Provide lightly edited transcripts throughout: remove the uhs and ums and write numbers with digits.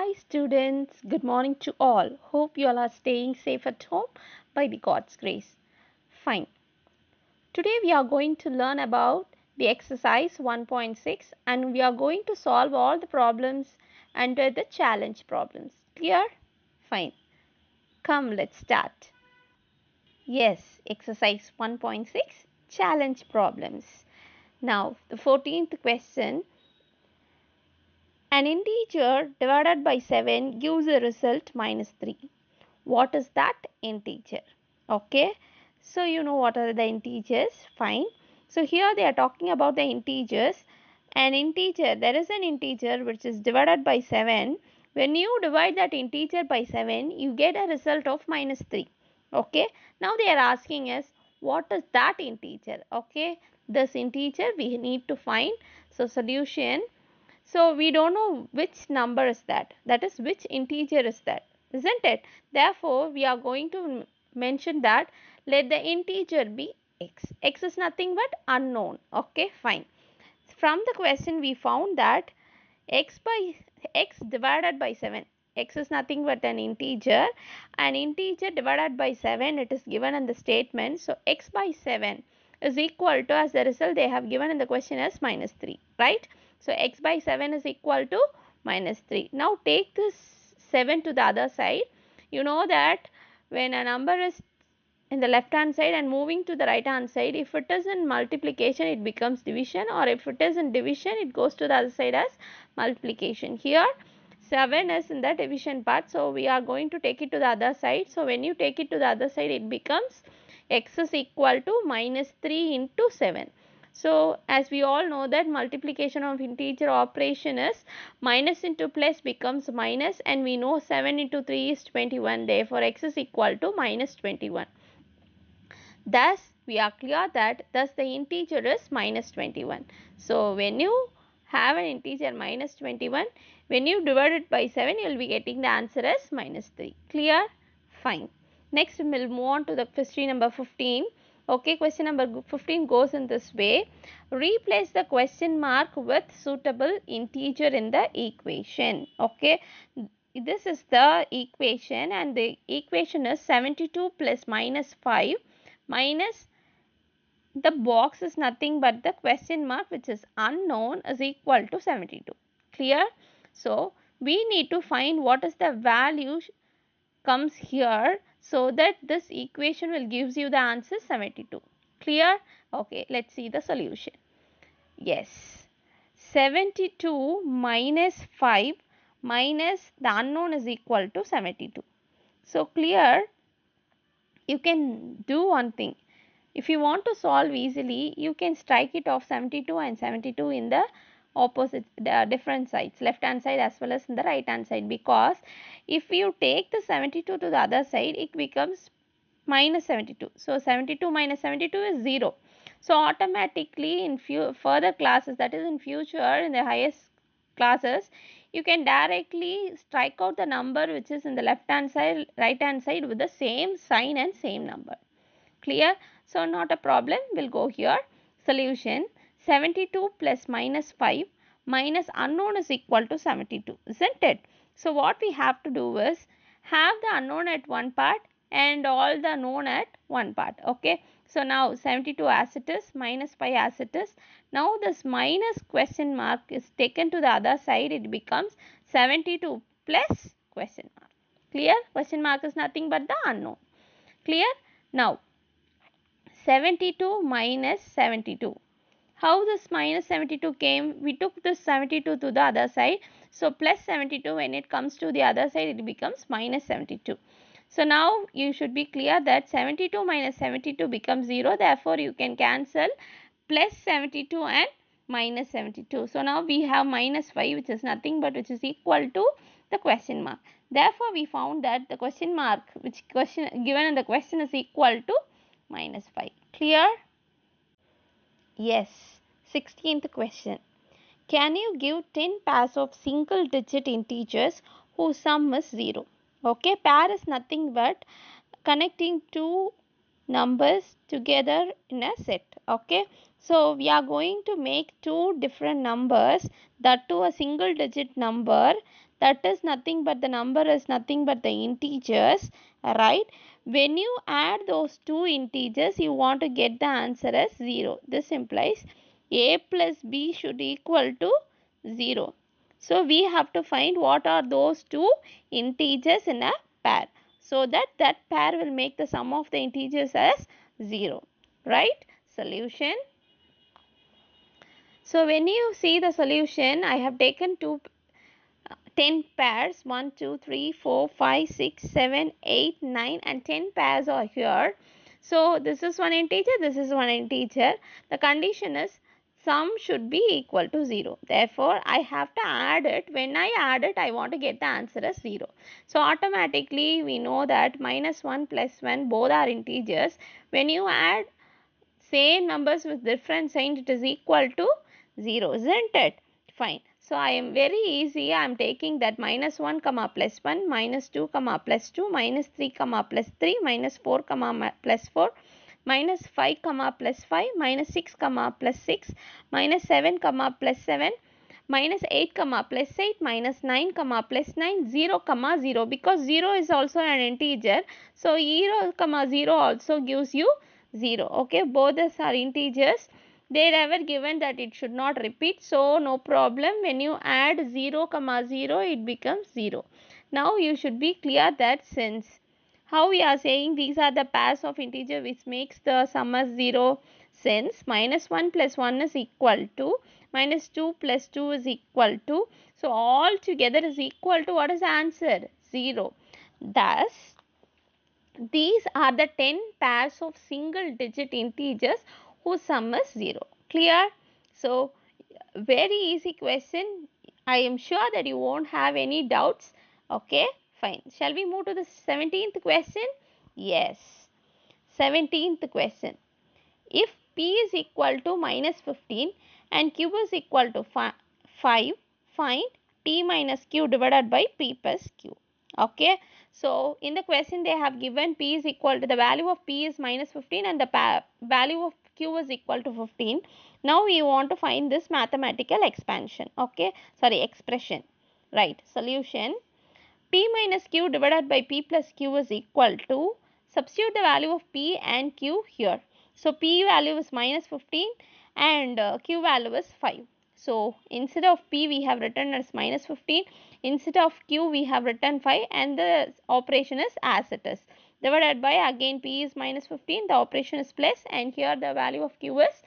Hi students, good morning to all. Hope you all are staying safe at home by the God's grace. Fine. Today we are going to learn about the exercise 1.6 and we are going to solve all the problems under the challenge problems. Clear? Fine. Come, let's start. Yes, exercise 1.6 challenge problems. Now, the 14th question. An integer divided by 7 gives a result minus 3. What is that integer? Okay, so you know what are the integers. Fine. So here they are talking about the integers. An integer, there is an integer which is divided by 7. When you divide that integer by 7, you get a result of minus 3. Okay, now they are asking us what is that integer. Okay, this integer we need to find. So solution. So we don't know which number is that. That is, which integer is that, isn't it? Therefore, we are going to mention that let the integer be x. X is nothing but unknown. Okay, fine. From the question we found that x divided by 7. X is nothing but an integer. An integer divided by 7, it is given in the statement. So x by 7 is equal to, as the result they have given in the question as minus 3, right? So x by 7 is equal to minus 3. Now take this 7 to the other side. You know that when a number is in the left hand side and moving to the right hand side, if it is in multiplication it becomes division, or if it is in division it goes to the other side as multiplication. Here 7 is in the division part, so we are going to take it to the other side. So when you take it to the other side, it becomes x is equal to minus 3 into 7. So as we all know that multiplication of integer operation is minus into plus becomes minus, and we know 7 into 3 is 21. Therefore x is equal to minus 21. Thus we are clear that thus the integer is minus 21. So when you have an integer minus 21, when you divide it by 7, you will be getting the answer as minus 3. Clear? Fine. Next we will move on to the question number 15. Okay, question number 15 goes in this way. Replace the question mark with suitable integer in the equation. Okay, this is the equation, and the equation is 72 plus minus 5 minus the box is nothing but the question mark which is unknown is equal to 72. Clear? So we need to find what is the value comes here, so that this equation will gives you the answer 72. Clear? Okay, let's see the solution. Yes, 72 minus 5 minus the unknown is equal to 72. So clear? You can do one thing. If you want to solve easily, you can strike it off 72 and 72 in the opposite, the different sides, left hand side as well as in the right hand side, because if you take the 72 to the other side, it becomes minus 72. So 72 minus 72 is 0. So automatically in further classes, that is in future, in the highest classes, you can directly strike out the number which is in the left hand side, right hand side with the same sign and same number. Clear? So not a problem. We'll go here. Solution: 72 plus minus 5 minus unknown is equal to 72, isn't it? So what we have to do is have the unknown at one part and all the known at one part. Okay. So now 72 as it is, minus 5 as it is. Now this minus question mark is taken to the other side. It becomes 72 plus question mark. Clear? Question mark is nothing but the unknown. Clear? Now 72 minus 72. How this minus 72 came? We took this 72 to the other side. So plus 72, when it comes to the other side, it becomes minus 72. So now you should be clear that 72 minus 72 becomes 0. Therefore, you can cancel plus 72 and minus 72. So now we have minus 5, which is nothing but which is equal to the question mark. Therefore, we found that the question mark which question given in the question is equal to minus 5. Clear? Yes. 16th question. Can you give 10 pairs of single digit integers whose sum is 0? Okay, pair is nothing but connecting two numbers together in a set. Okay, so we are going to make two different numbers, that to a single digit number, that is nothing but the number is nothing but the integers, right? When you add those two integers, you want to get the answer as 0. This implies a plus b should equal to 0. So we have to find what are those two integers in a pair, so that pair will make the sum of the integers as 0, right? Solution. So when you see the solution, I have taken 10 pairs, 1, 2, 3, 4, 5, 6, 7, 8, 9 and 10 pairs are here. So this is one integer, this is one integer. The condition is sum should be equal to 0. Therefore, I have to add it. When I add it, I want to get the answer as 0. So automatically we know that minus 1 plus 1 both are integers. When you add same numbers with different signs, it is equal to 0, isn't it? Fine. So I am very easy. I am taking that minus 1 comma plus 1, minus 2 comma plus 2, minus 3 comma plus 3, minus 4 comma plus 4, minus 5 comma plus 5, minus 6 comma plus 6, minus 7 comma plus 7, minus 8 comma plus 8, minus 9 comma plus 9, 0 comma 0, because 0 is also an integer. So 0 comma 0 also gives you 0. Okay, both these are integers. They never given that it should not repeat, so no problem. When you add 0 comma 0, it becomes 0. Now you should be clear that since how we are saying these are the pairs of integer which makes the sum as 0, since minus 1 plus 1 is equal to minus 2 plus 2 is equal to, so all together is equal to, what is the answer? 0. Thus these are the 10 pairs of single digit integers whose sum is 0. Clear? So, very easy question. I am sure that you won't have any doubts. Okay, fine. Shall we move to the 17th question? Yes. 17th question. If p is equal to minus 15 and q is equal to 5, find t minus q divided by p plus q. Okay. So, in the question they have given p is equal to, the value of p is minus 15 and the value of q is equal to 15. Now, we want to find this mathematical expansion. Okay. Sorry, expression. Right. Solution. P minus q divided by p plus q is equal to, substitute the value of p and q here. So, p value is minus 15 and q value is 5. So, instead of p we have written as minus 15, instead of q we have written 5, and the operation is as it is. Divided by, again p is minus 15, the operation is plus, and here the value of q is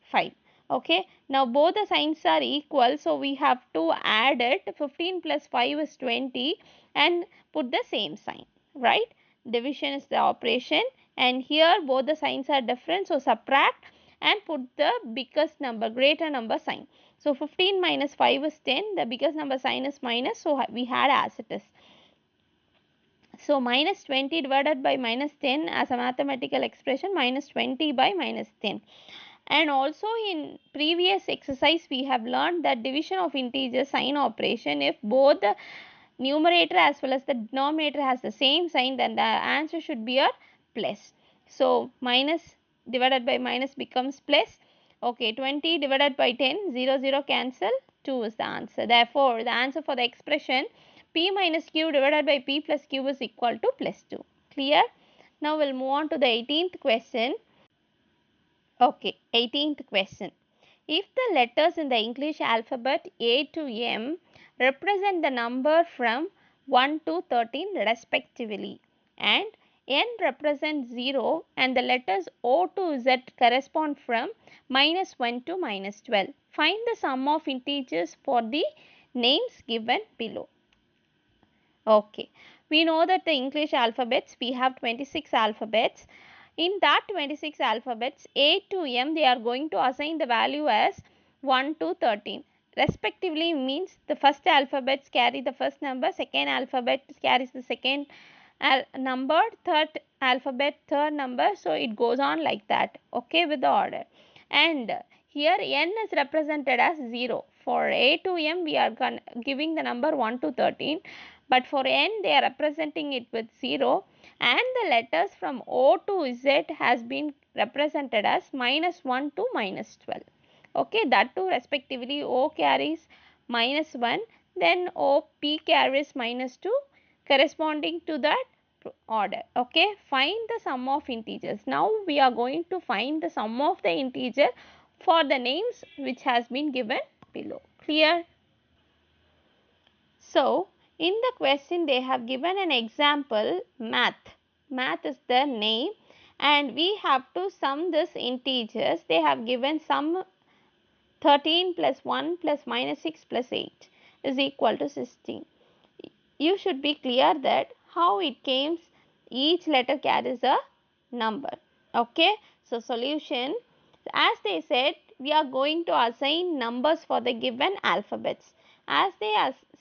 5. Okay, now both the signs are equal, so we have to add it. 15 plus 5 is 20 and put the same sign, right? Division is the operation, and here both the signs are different, so subtract and put the biggest number, greater number sign. So 15 minus 5 is 10, the biggest number sign is minus, so we had as it is. So minus 20 divided by minus 10 as a mathematical expression, minus 20 by minus 10. And also in previous exercise we have learned that division of integer sign operation, if both the numerator as well as the denominator has the same sign, then the answer should be a plus. So minus divided by minus becomes plus. Okay, 20 divided by 10, 0 0 cancel, 2 is the answer. Therefore, the answer for the expression p minus q divided by p plus q is equal to plus 2. Clear? Now we'll move on to the 18th question. Okay, 18th question. If the letters in the English alphabet A to M represent the number from 1 to 13 respectively, and N represents 0, and the letters O to Z correspond from minus 1 to minus 12, find the sum of integers for the names given below. Okay, we know that the English alphabets, we have 26 alphabets. In that 26 alphabets, A to M, they are going to assign the value as 1 to 13. Respectively means the first alphabets carry the first number, second alphabet carries the second number, third alphabet third number. So it goes on like that. Okay, with the order. And here N is represented as 0. For A to M, we are giving the number 1 to 13. But for N, they are representing it with 0, and the letters from O to Z has been represented as minus 1 to minus 12. Okay, that too respectively O carries minus 1, then O P carries minus 2 corresponding to that order. Okay, find the sum of integers. Now we are going to find the sum of the integer for the names which has been given below. Clear? So in the question they have given an example math. Math is the name and we have to sum this integers. They have given sum 13 plus 1 plus minus 6 plus 8 is equal to 16. You should be clear that how it came, each letter carries a number. Okay, so solution, as they said, we are going to assign numbers for the given alphabets. As they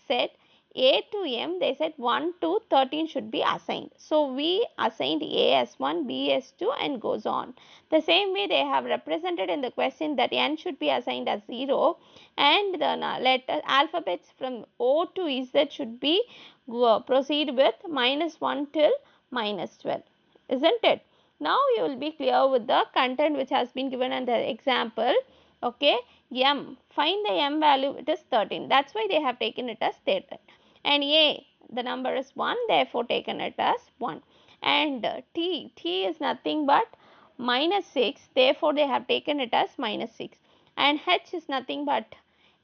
said A to M, they said 1 to 13 should be assigned. So we assigned A as 1, B as 2 and goes on. The same way they have represented in the question that N should be assigned as 0 and the letter alphabets from O to Z should be proceed with minus 1 till minus 12. Isn't it? Now you will be clear with the content which has been given in the example. Okay, M, find the M value, it is 13. That's why they have taken it as 13. And A, the number is 1, therefore taken it as 1. And T is nothing but minus 6, therefore they have taken it as minus 6. And H is nothing but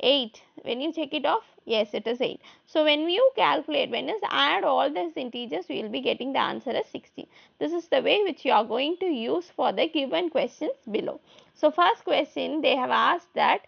8. When you check it off, yes, it is 8. So when you calculate, when you add all these integers, we will be getting the answer as 16. This is the way which you are going to use for the given questions below. So first question, they have asked that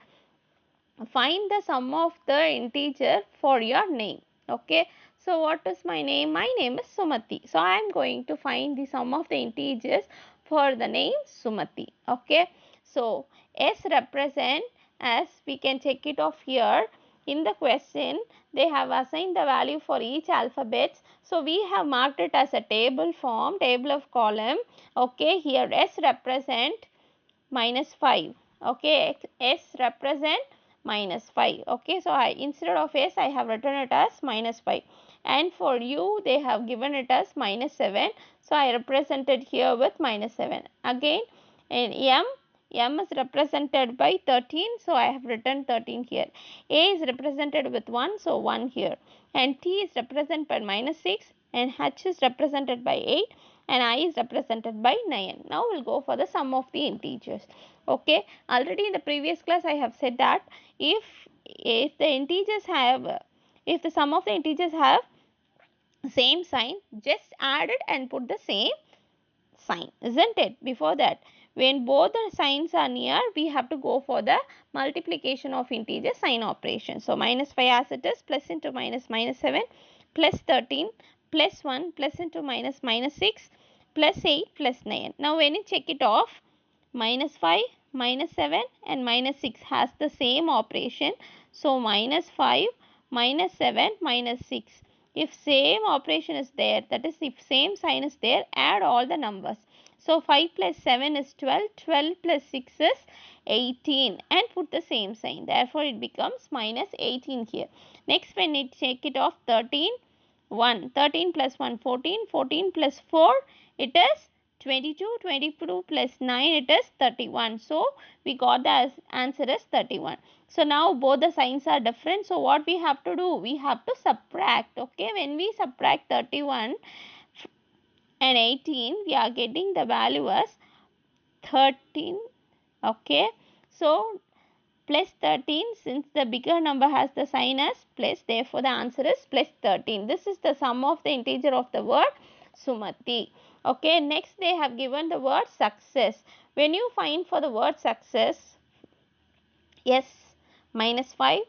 find the sum of the integer for your name. Okay, so what is my name? My name is Sumati. So I am going to find the sum of the integers for the name Sumati. Okay, so S represent, as we can check it off here in the question, they have assigned the value for each alphabet. So we have marked it as a table form, table of column. Okay, here S represent minus 5. Okay, S represent minus 5. Okay, so instead of S I have written it as minus 5, and for U they have given it as minus 7. So I represented here with minus 7. Again, in M is represented by 13, so I have written 13 here. A is represented with 1, so 1 here. And T is represented by minus 6, and H is represented by 8, and I is represented by 9. Now we'll go for the sum of the integers. Okay, already in the previous class I have said that if the integers have, if the sum of the integers have same sign, just add it and put the same sign, isn't it? Before that, when both the signs are near, we have to go for the multiplication of integer sign operation. So minus 5 as it is, plus into minus minus 7, plus 13, plus 1, plus into minus minus 6, plus 8, plus 9. Now when you check it off, minus 5, minus 7 and minus 6 has the same operation. So minus 5, minus 7, minus 6. If same operation is there, that is if same sign is there, add all the numbers. So 5 plus 7 is 12, 12 plus 6 is 18 and put the same sign. Therefore it becomes minus 18 here. Next when you check it off, 13, 1, 13 plus 1, 14, 14 plus 4, it is 22, 22 plus 9, it is 31. So we got the answer as 31. So now both the signs are different. So what we have to do? We have to subtract. Okay, when we subtract 31 and 18, we are getting the value as 13. Okay, so plus 13, since the bigger number has the sign as plus, therefore the answer is plus 13. This is the sum of the integer of the word Sumati. Okay, next they have given the word success. When you find for the word success, S minus 5,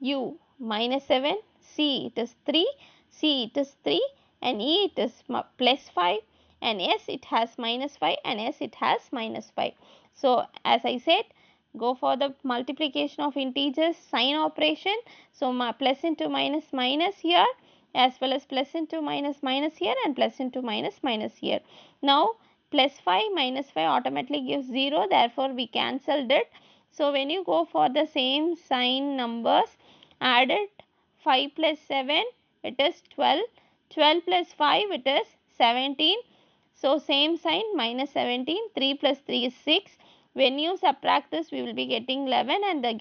U minus 7, C it is 3, C it is 3 and E it is plus 5 and S it has minus 5 and S it has minus 5. So as I said, go for the multiplication of integers sign operation. So plus into minus minus here, as well as plus into minus minus here and plus into minus minus here. Now plus 5 minus 5 automatically gives 0, therefore we cancelled it. So when you go for the same sign numbers, add it, 5 plus 7 it is 12, 12 plus 5 it is 17. So same sign minus 17, 3 plus 3 is 6. When you subtract this, we will be getting 11 and the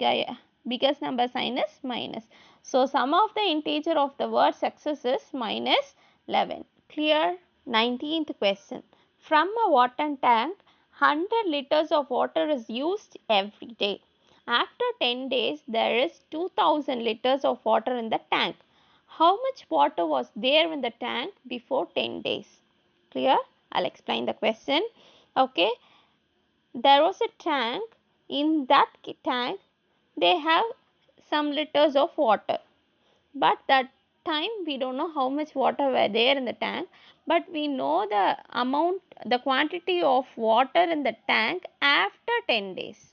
biggest number sign is minus. So, sum of the integer of the word success is minus 11. Clear? 19th question. From a water tank, 100 liters of water is used every day. After 10 days, there is 2000 liters of water in the tank. How much water was there in the tank before 10 days? Clear? I'll explain the question. Okay. There was a tank. In that tank, they have some liters of water. But that time we don't know how much water were there in the tank, but we know the amount, the quantity of water in the tank after 10 days.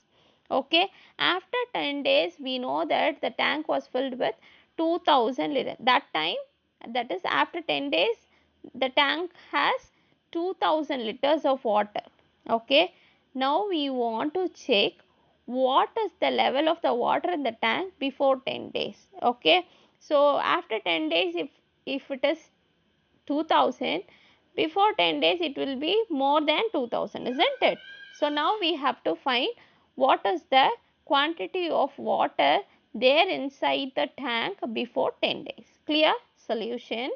Okay, after 10 days we know that the tank was filled with 2000 liters. That time, that is after 10 days, the tank has 2000 liters of water. Okay, now we want to check what is the level of the water in the tank before 10 days. Okay, so after 10 days, if it is 2000, before 10 days it will be more than 2000, isn't it? So now we have to find what is the quantity of water there inside the tank before 10 days. Clear? Solution.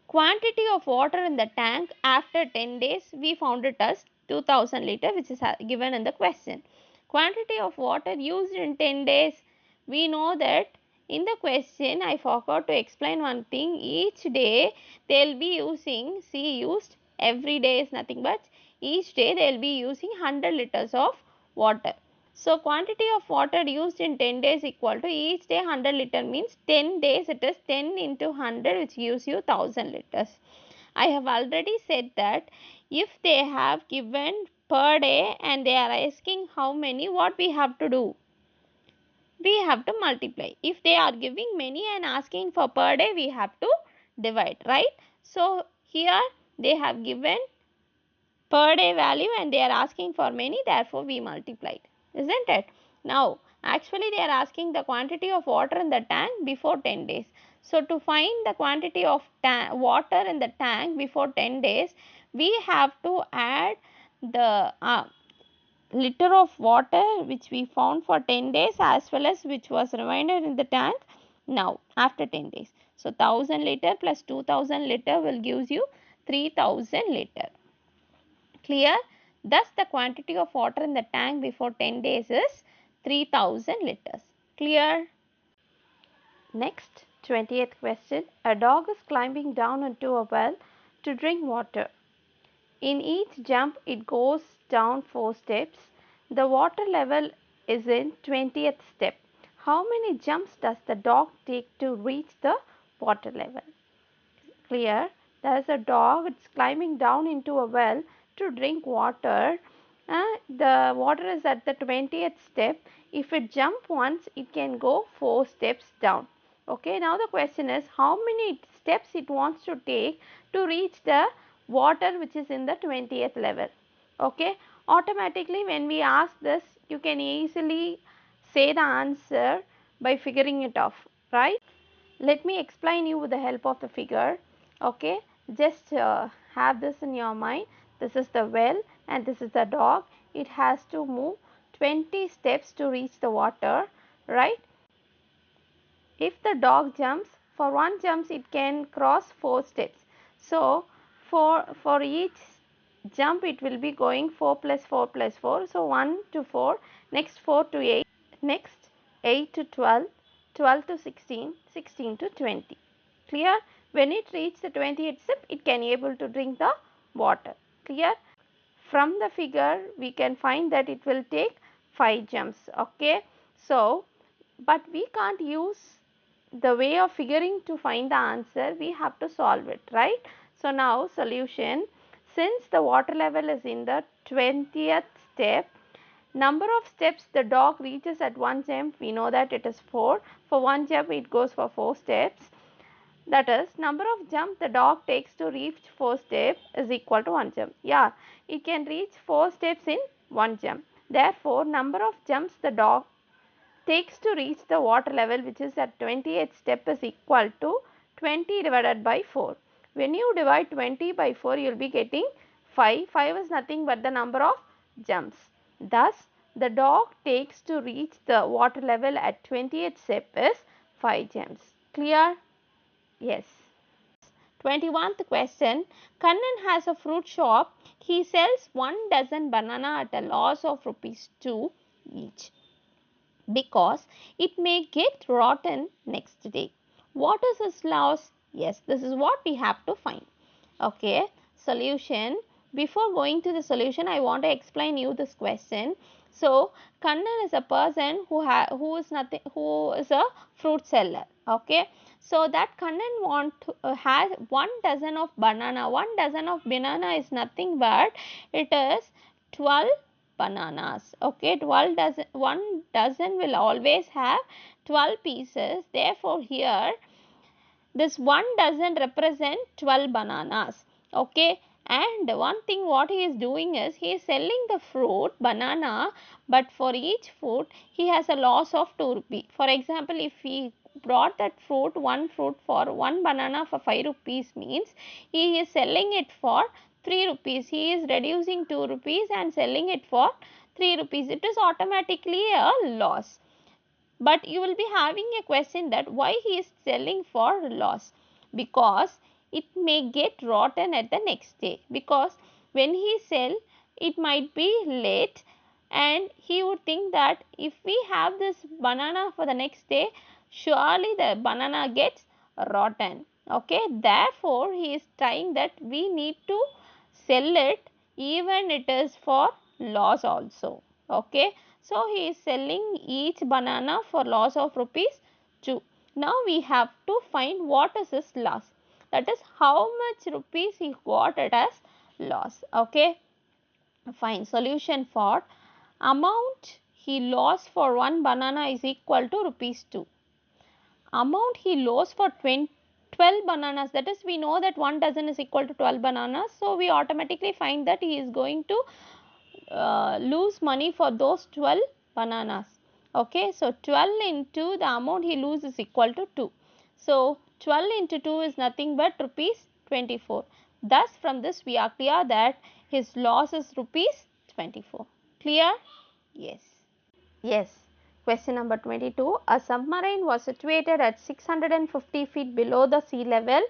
Quantity of water in the tank after 10 days, we found it as 2000 liter, which is given in the question. Quantity of water used in 10 days, we know that in the question I forgot to explain one thing. Each day they will be using, see, used every day is nothing but each day they will be using 100 liters of water. So, quantity of water used in 10 days equal to each day 100 liter means 10 days it is 10 into 100, which gives you 1000 liters. I have already said that if they have given per day and they are asking how many, what we have to do? We have to multiply. If they are giving many and asking for per day, we have to divide, right? So, here they have given per day value and they are asking for many, therefore we multiplied, isn't it? Now actually they are asking the quantity of water in the tank before 10 days. So to find the quantity of water in the tank before 10 days, we have to add the liter of water which we found for 10 days as well as which was remainder in the tank now after 10 days. So 1000 liter plus 2000 liter will gives you 3000 liter. Clear? Thus, the quantity of water in the tank before 10 days is 3000 liters. Clear? Next, 20th question. A dog is climbing down into a well to drink water. In each jump, it goes down 4 steps. The water level is in 20th step. How many jumps does the dog take to reach the water level? Clear? There is a dog, it's climbing down into a well to drink water. The water is at the 20th step. If it jump once, it can go 4 steps down. Okay, now the question is how many steps it wants to take to reach the water which is in the 20th level. Okay, automatically when we ask this, you can easily say the answer by figuring it off, right? Let me explain you with the help of the figure. Okay, just have this in your mind. This is the well and this is the dog. It has to move 20 steps to reach the water, right? If the dog jumps, for one jumps it can cross 4 steps. So for each jump it will be going 4 plus 4 plus 4. So 1 to 4, next 4 to 8, next 8 to 12, 12 to 16, 16 to 20. Clear? When it reaches the 20th step, it can able to drink the water. Clear? From the figure, we can find that it will take 5 jumps. Okay. So, but we can't use the way of figuring to find the answer. We have to solve it, right? So, now solution. Since the water level is in the 20th step, number of steps the dog reaches at one jump, we know that it is 4. For one jump, it goes for 4 steps. That is, number of jump the dog takes to reach 4 steps is equal to 1 jump. Yeah, it can reach 4 steps in 1 jump. Therefore, number of jumps the dog takes to reach the water level which is at 28th step is equal to 20 divided by 4. When you divide 20 by 4, you will be getting 5. 5 is nothing but the number of jumps. Thus, the dog takes to reach the water level at 20th step is 5 jumps. Clear? Yes. 21st question. Kannan has a fruit shop. He sells 1 dozen banana at a loss of rupees 2 each because it may get rotten next day. What is his loss? Yes, this is what we have to find. Okay, solution. Before going to the solution, I want to explain you this question. So, Kannan is a person who is a fruit seller. Okay, so that Kannan has 1 dozen of banana. 1 dozen of banana is nothing but it is 12 bananas. Okay, 12 dozen. 1 dozen will always have 12 pieces. Therefore, here this 1 doesn't represent 12 bananas. Okay, and one thing what he is doing is he is selling the fruit banana, but for each fruit he has a loss of 2 rupees. For example, if he brought that fruit, one fruit for one banana for 5 rupees, means he is selling it for 3 rupees. He is reducing 2 rupees and selling it for 3 rupees. It is automatically a loss. But you will be having a question that why he is selling for loss, because it may get rotten at the next day, because when he sell it might be late and he would think that if we have this banana for the next day, surely the banana gets rotten. Okay, therefore he is trying that we need to sell it even it is for loss also. Okay, so he is selling each banana for loss of rupees 2. Now we have to find what is his loss, that is how much rupees he got it as loss. Okay, fine. Solution for amount he lost for one banana is equal to rupees 2. Amount he lost for 12 bananas, that is we know that 1 dozen is equal to 12 bananas, so we automatically find that he is going to lose money for those 12 bananas. Okay, so 12 into the amount he loses is equal to 2. So 12 into 2 is nothing but rupees 24. Thus from this we are clear that his loss is rupees 24. Clear? Yes. Yes. Question number 22. A submarine was situated at 650 feet below the sea level.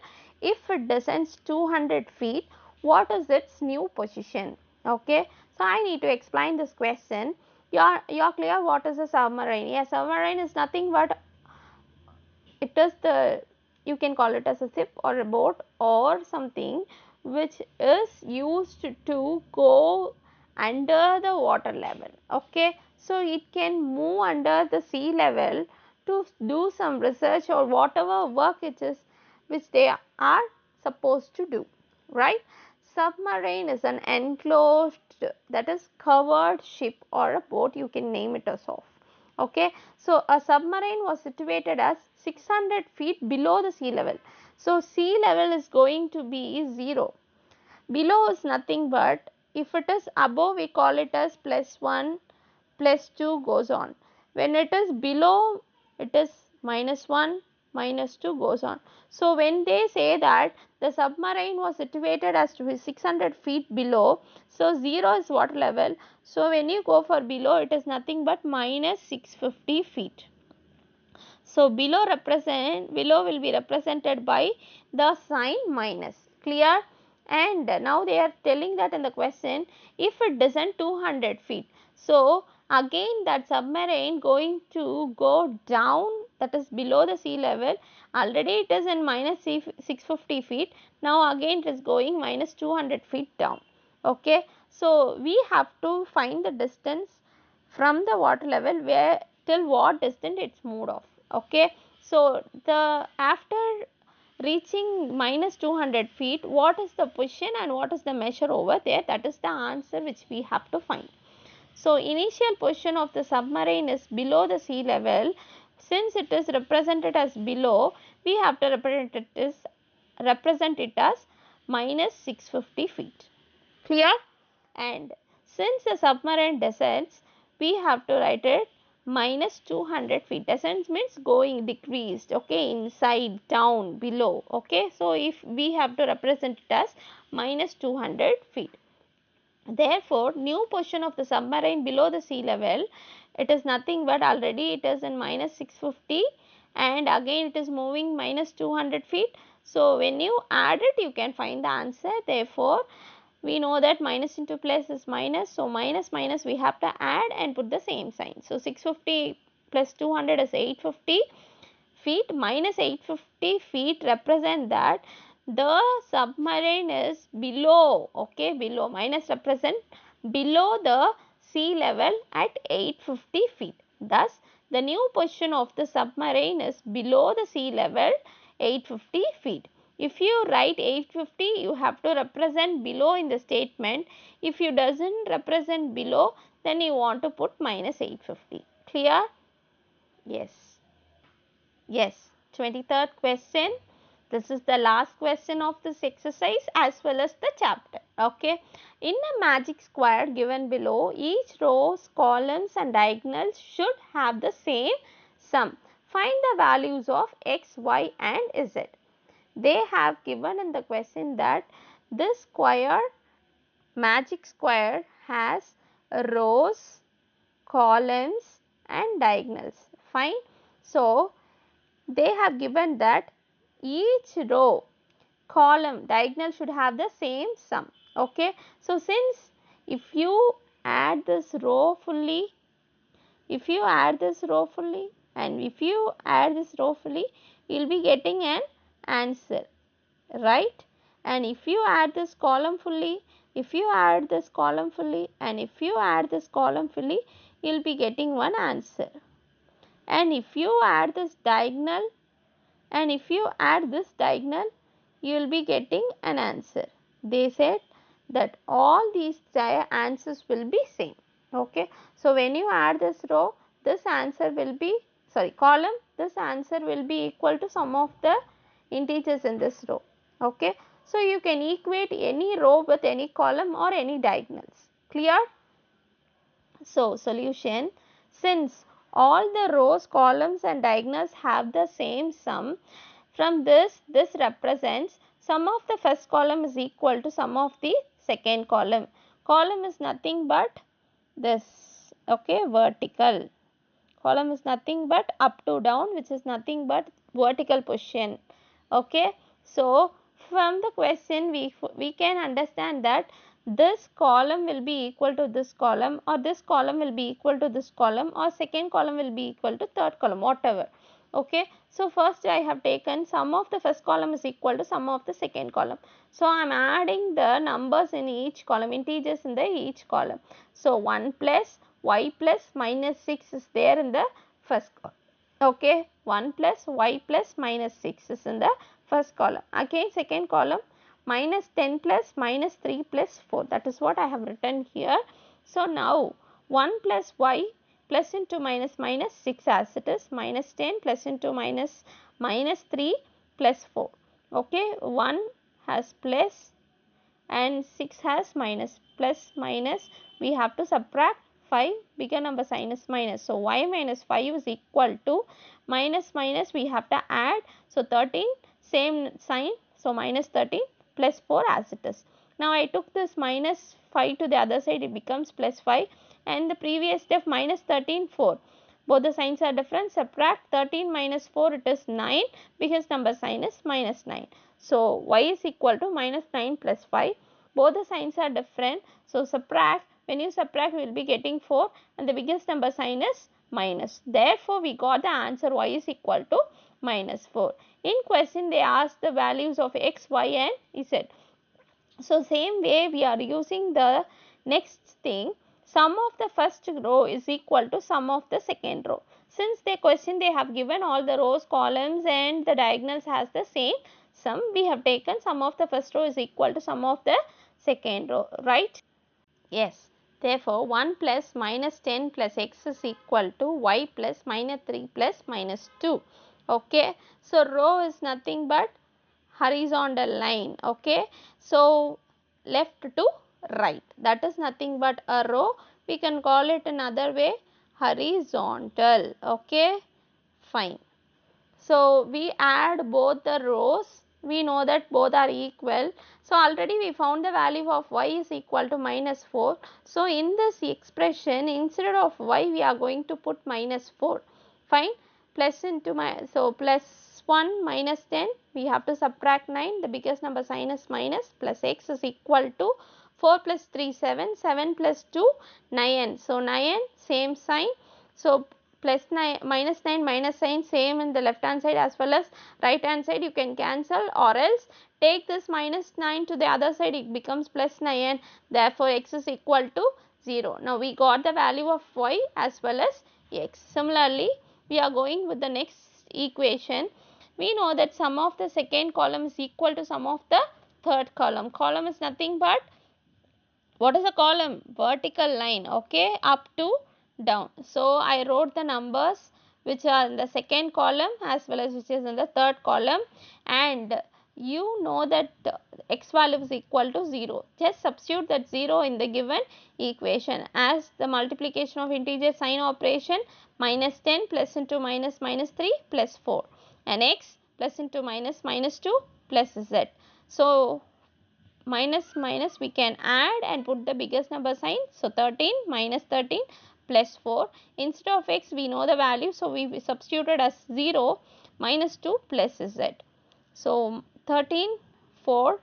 If it descends 200 feet, what is its new position? Okay. So, I need to explain this question. You are clear what is a submarine? Yes, submarine is nothing but it is the, you can call it as a ship or a boat or something which is used to go under the water level. Okay, so it can move under the sea level to do some research or whatever work it is which they are supposed to do, right? Submarine is an enclosed, that is covered ship or a boat, you can name it as of. Okay, so a submarine was situated as 600 feet below the sea level. So sea level is going to be 0. Below is nothing but, if it is above we call it as +1, +2 goes on. When it is below it is -1, -2 goes on. So when they say that the submarine was situated as to 600 feet below, so 0 is water level. So when you go for below, it is nothing but -650 feet. So below will be represented by the sign minus. Clear? And now they are telling that in the question, if it descends 200 feet. So again that submarine going to go down, that is below the sea level. Already it is in -650 feet. Now again it is going -200 feet down. Okay. So we have to find the distance from the water level where till what distance it's moved off. Okay, so the after reaching -200 feet, what is the position and what is the measure over there? That is the answer which we have to find. So initial position of the submarine is below the sea level. Since it is represented as below, we have to represent it as -650 feet. Clear? And since the submarine descends, we have to write it -200 feet. Descent means going decreased. Okay, inside, down, below. Okay, so if we have to represent it as -200 feet. Therefore, new position of the submarine below the sea level, it is nothing but already it is in minus 650 and again it is moving minus 200 feet. So, when you add it, you can find the answer. Therefore, we know that minus into plus is minus. So, minus minus we have to add and put the same sign. So, 650 plus 200 is 850 feet. Minus 850 feet represent that the submarine is below, okay, below. Minus represent below the sea level at 850 feet. Thus, the new position of the submarine is below the sea level 850 feet. If you write 850, you have to represent below in the statement. If you doesn't represent below, then you want to put minus 850. Clear? Yes. Yes. 23rd question. This is the last question of this exercise as well as the chapter. Okay. In a magic square given below, each rows, columns and diagonals should have the same sum. Find the values of x, y and z. They have given in the question that this square, magic square, has rows, columns and diagonals. Fine. So, they have given that each row, column, diagonal should have the same sum. Okay. So, since if you add this row fully, if you add this row fully and if you add this row fully, you will be getting an answer, right? And if you add this column fully, if you add this column fully and if you add this column fully, you will be getting one answer. And if you add this diagonal and if you add this diagonal, you will be getting an answer. They said that all these answers will be same. Okay. So, when you add this row, this answer will be, column, this answer will be equal to sum of the integers in this row. Okay. So, you can equate any row with any column or any diagonals. Clear? So, solution, since all the rows, columns and diagonals have the same sum, from this represents sum of the first column is equal to sum of the second column. Column is nothing but this, okay, vertical. Column is nothing but up to down, which is nothing but vertical position. Okay. So, from the question we can understand that this column will be equal to this column or this column will be equal to this column or second column will be equal to third column, whatever. Okay. So, first I have taken sum of the first column is equal to sum of the second column. So, I am adding the numbers in each column, integers in the each column. So, 1 plus y plus minus 6 is there in the first column. Okay. 1 plus y plus minus 6 is in the first column. Again second column, minus 10 plus minus 3 plus 4. That is what I have written here. So, now 1 plus y plus into minus minus 6 as it is, minus 10 plus into minus minus 3 plus 4. Okay. 1 has plus and 6 has minus, plus minus we have to subtract 5, bigger number sign is minus. So, y minus 5 is equal to minus minus we have to add. So, 13 same sign. So, minus 13 plus 4 as it is. Now, I took this minus 5 to the other side, it becomes plus 5 and the previous step minus 13 4. Both the signs are different. Subtract 13 minus 4, it is 9 because number sign is minus 9. So, y is equal to minus 9 plus 5. Both the signs are different. So, subtract. When you subtract, we will be getting 4 and the biggest number sign is minus. Therefore, we got the answer y is equal to minus 4. In question, they asked the values of x, y and z. So, same way we are using the next thing. Sum of the first row is equal to sum of the second row. Since the question they have given all the rows, columns and the diagonals has the same sum, we have taken sum of the first row is equal to sum of the second row, right? Yes. Therefore, 1 plus minus 10 plus x is equal to y plus minus 3 plus minus 2. Okay. So, row is nothing but horizontal line. Okay. So, left to right, that is nothing but a row. We can call it another way, horizontal. Okay. Fine. So, we add both the rows we know that both are equal. So already we found the value of y is equal to minus 4. So in this expression, instead of y we are going to put minus 4. Fine. Plus into so plus 1 minus 10, we have to subtract 9, the biggest number sign is minus, plus x is equal to 4 plus 3 7, 7 plus 2 9. So 9 same sign. So plus 9 minus 9 minus sign same in the left hand side as well as right hand side, you can cancel, or else take this minus 9 to the other side, it becomes plus 9, therefore x is equal to 0. Now we got the value of y as well as x. Similarly, we are going with the next equation. We know that sum of the second column is equal to sum of the third column. Column is nothing but, what is a column? Vertical line, okay, up to down. So I wrote the numbers which are in the second column as well as which is in the third column, and you know that x value is equal to 0. Just substitute that 0 in the given equation. As the multiplication of integer sign operation, minus 10 plus into minus minus 3 plus 4, and x plus into minus minus 2 plus z. So minus minus we can add and put the biggest number sign. So 13 minus 13 plus 4. Instead of x we know the value, so we substituted as 0, minus 2 plus z. So 13 4,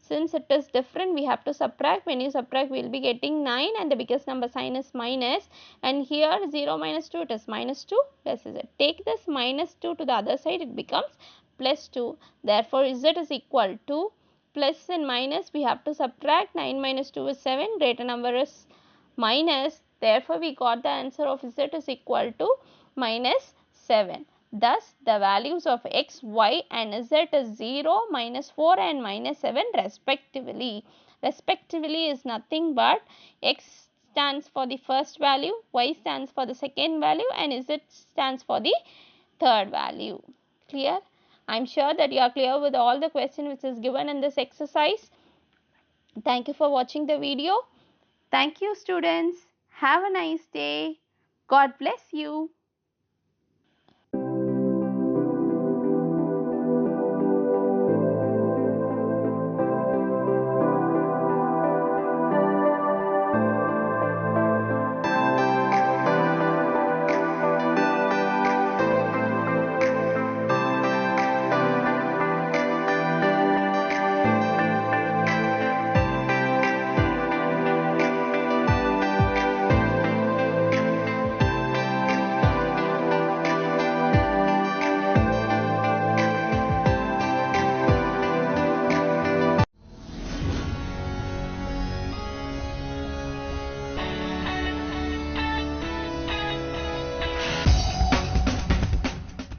since it is different we have to subtract. When you subtract we will be getting 9 and the biggest number sign is minus, and here 0 minus 2 it is minus 2 plus z. Take this minus 2 to the other side, it becomes plus 2. Therefore z is equal to, plus and minus we have to subtract, 9 minus 2 is 7, greater number is minus, therefore we got the answer of z is equal to minus 7. Thus the values of x, y and z is 0, minus 4 and minus 7 respectively. Respectively is nothing but, x stands for the first value, y stands for the second value, and z stands for the third value. Clear? I am sure that you are clear with all the question which is given in this exercise. Thank you for watching the video. Thank you, students. Have a nice day. God bless you.